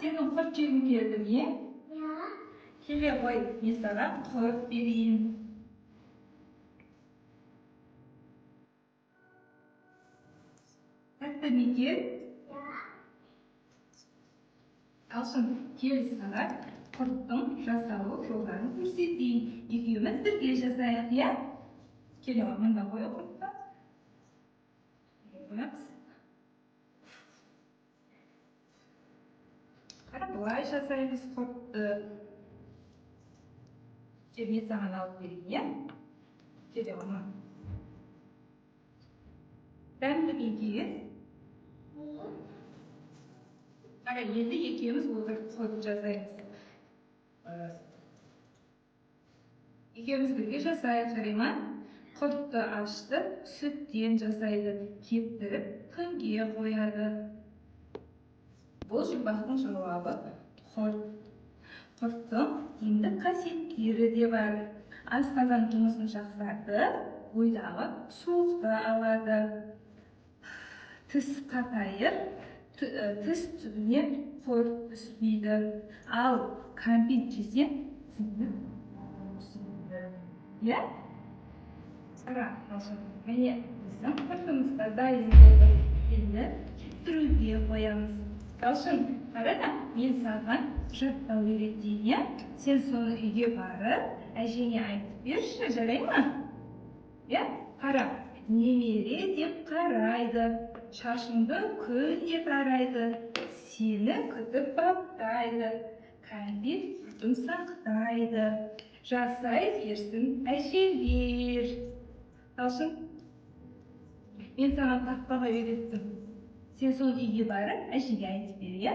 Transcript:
Senin kurt yegin keldi mi? Ya. Kele qo'y, men sana qurib bereyim. Katta Nikit. Ya. Alsın, kel sana kurtun жасауы жолдарын көрсетейін. Екеуміз бірге жасайық, ya? Келе мында қоя құртты. Қоямыз. Қара былай жасаймыз құртты. Мен саған алып берейін, ya? Келе мама. Дәмді мекейіз. Қара енді екеуміз отырып жасаймыз. Екеуміз бірге жасайық, жарай ма? Құртты ашты, сүттен жасайды, кептіріп, күнге қояды. Бұл жұмбақтың жауабы құрт. Құрттың емдік қасиеттері де бар. Асқазан жұмысын жақсартып, бойдағы суықты алады. Тіс қатайып, тіс түбіне құрт түспейді. Ал кәмпит жесе, тісіңнің түседі. Ya? Қара, міне біздің құртымызға дайын болды. Енді пісіруге қоямыз. Талшын, қара да, мен саған жаттау үйретейін, ya? Сен соны үйге барып, әжеңе айтып берші, жарай ма? Ya? Қара, немере деп қарайды, шашыңды күнде тарайды, сені күтіп баптайды, кәмпит сүтін сақтайды, жасай берсін әжелер. Талшын, мен саған тақпаға үйреттім. Сен соны үйге барып, әжеге айтып бер, ya?